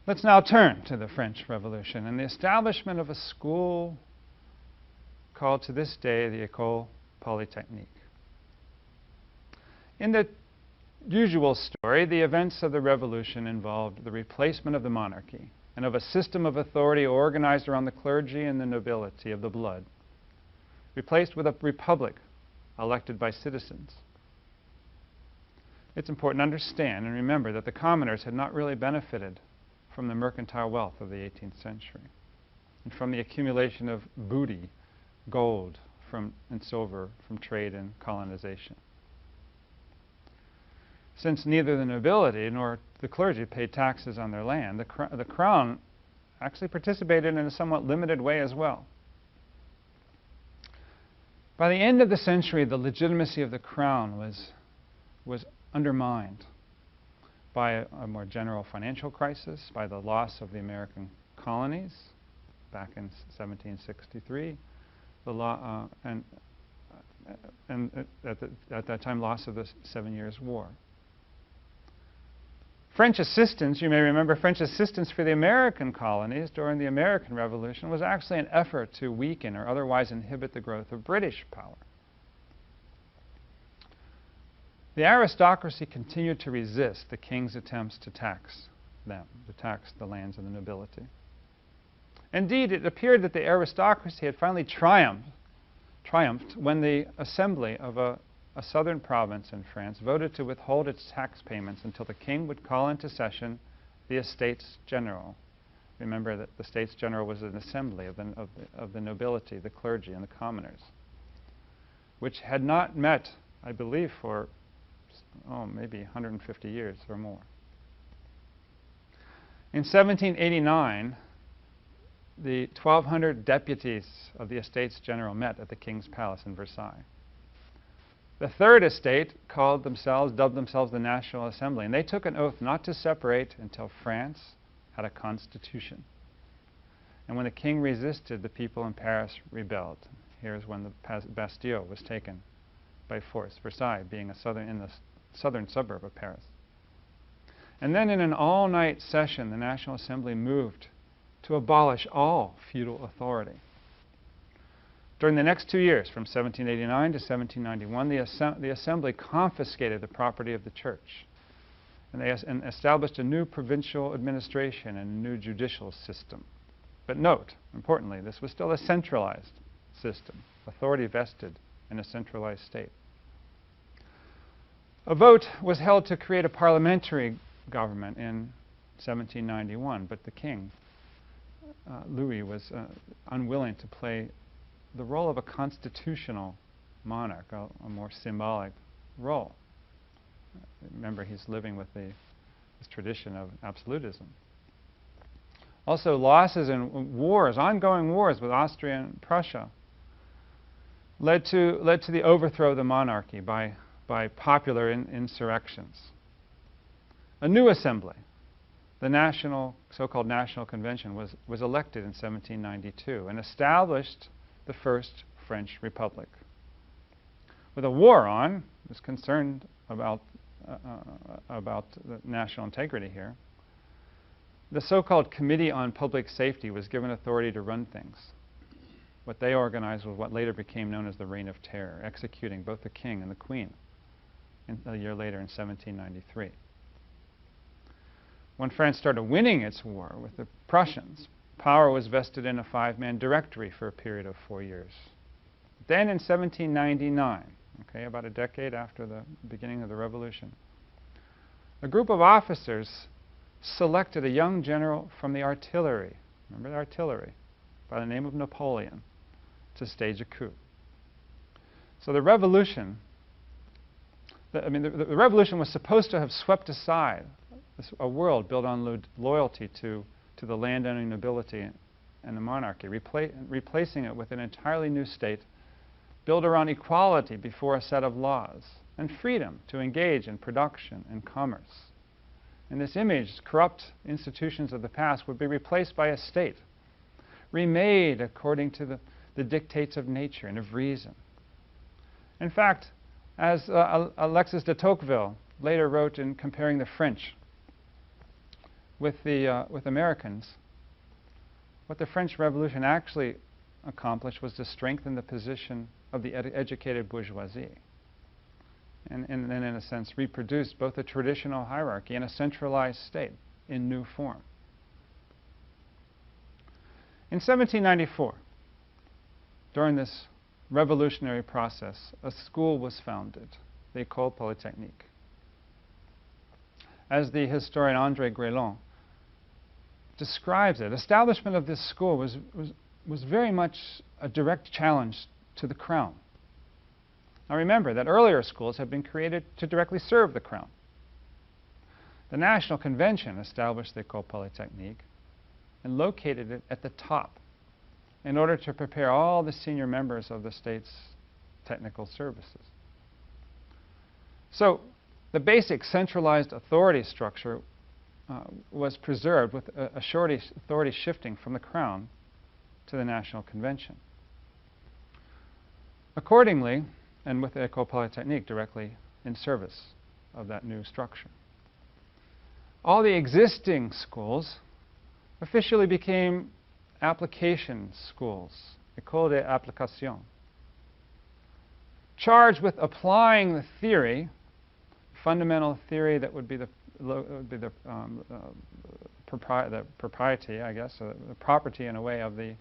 Let's now turn to the French Revolution and the establishment of a school called to this day the Ecole Polytechnique. In the usual story, the events of the Revolution involved the replacement of the monarchy and of a system of authority organized around the clergy and the nobility of the blood, replaced with a republic elected by citizens. It's important to understand and remember that the commoners had not really benefited from the mercantile wealth of the 18th century and from the accumulation of booty, gold, and silver from trade and colonization. Since neither the nobility nor the clergy paid taxes on their land, the crown actually participated in a somewhat limited way as well. By the end of the century, the legitimacy of the crown was undermined by a more general financial crisis, by the loss of the American colonies back in 1763, and at that time, loss of the 7 Years' War. French assistance, you may remember, French assistance for the American colonies during the American Revolution was actually an effort to weaken or otherwise inhibit the growth of British power. The aristocracy continued to resist the king's attempts to tax them, to tax the lands of the nobility. Indeed, it appeared that the aristocracy had finally triumphed when the assembly of a southern province in France voted to withhold its tax payments until the king would call into session the Estates General. Remember that the Estates General was an assembly of the nobility, the clergy, and the commoners, which had not met, I believe, for maybe 150 years or more. In 1789, the 1,200 deputies of the Estates General met at the King's Palace in Versailles. The Third Estate dubbed themselves the National Assembly, and they took an oath not to separate until France had a constitution. And when the king resisted, the people in Paris rebelled. Here's when the Bastille was taken by force, Versailles being in the southern suburb of Paris. And then in an all-night session, the National Assembly moved to abolish all feudal authority. During the next 2 years, from 1789 to 1791, the Assembly confiscated the property of the church, and they established a new provincial administration and a new judicial system. But note, importantly, this was still a centralized system, authority vested in a centralized state. A vote was held to create a parliamentary government in 1791, but the king, Louis, was unwilling to play the role of a constitutional monarch, a more symbolic role. Remember, he's living with this tradition of absolutism. Also, losses in wars, ongoing wars with Austria and Prussia, led to the overthrow of the monarchy by popular insurrections. A new assembly, the so-called National Convention, was elected in 1792 and established the first French Republic. With a war on, it was concerned about the national integrity here. The so-called Committee on Public Safety was given authority to run things. What they organized was what later became known as the Reign of Terror, executing both the king and the queen a year later in 1793. When France started winning its war with the Prussians, power was vested in a 5-man directory for a period of 4 years. Then in 1799, about a decade after the beginning of the Revolution, a group of officers selected a young general from the artillery, remember the artillery, by the name of Napoleon, to stage a coup. So the revolution, the revolution was supposed to have swept aside a world built on loyalty to the landowning nobility and the monarchy, replacing it with an entirely new state built around equality before a set of laws and freedom to engage in production and commerce. In this image, corrupt institutions of the past would be replaced by a state remade according to the dictates of nature and of reason. In fact, as Alexis de Tocqueville later wrote in comparing the French with Americans, what the French Revolution actually accomplished was to strengthen the position of the educated bourgeoisie, and then, in a sense, reproduce both a traditional hierarchy and a centralized state in new form. In 1794, during this revolutionary process, a school was founded, the Ecole Polytechnique. As the historian André Grelon describes it, establishment of this school was very much a direct challenge to the crown. Now remember that earlier schools had been created to directly serve the crown. The National Convention established the Ecole Polytechnique and located it at the top in order to prepare all the senior members of the state's technical services. So the basic centralized authority structure was preserved, with authority shifting from the crown to the National Convention. Accordingly, and with the Ecole Polytechnique directly in service of that new structure, all the existing schools officially became application schools, École d'Application, charged with applying the theory, fundamental theory that would be the propriety, I guess, the property in a way of the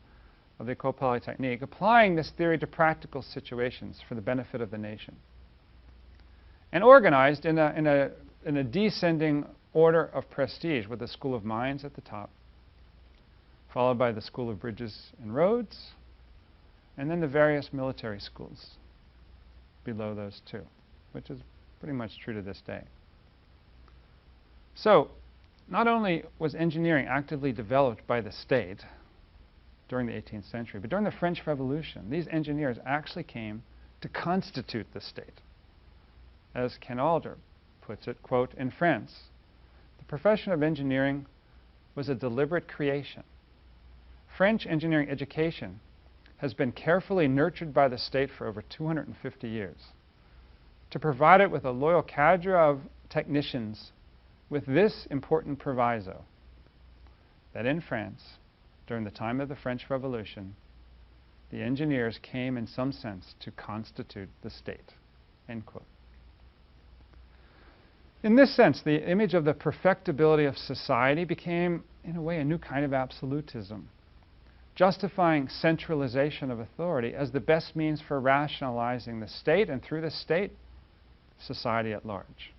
Ecole Polytechnique, applying this theory to practical situations for the benefit of the nation, and organized in a descending order of prestige, with the School of Mines at the top, followed by the School of Bridges and Roads, and then the various military schools below those two, which is pretty much true to this day. So, not only was engineering actively developed by the state during the 18th century, but during the French Revolution, these engineers actually came to constitute the state. As Ken Alder puts it, quote, "In France, the profession of engineering was a deliberate creation. French engineering education has been carefully nurtured by the state for over 250 years to provide it with a loyal cadre of technicians, with this important proviso, that in France, during the time of the French Revolution, the engineers came in some sense to constitute the state," end quote. In this sense, the image of the perfectibility of society became, in a way, a new kind of absolutism, justifying centralization of authority as the best means for rationalizing the state, and through the state, society at large.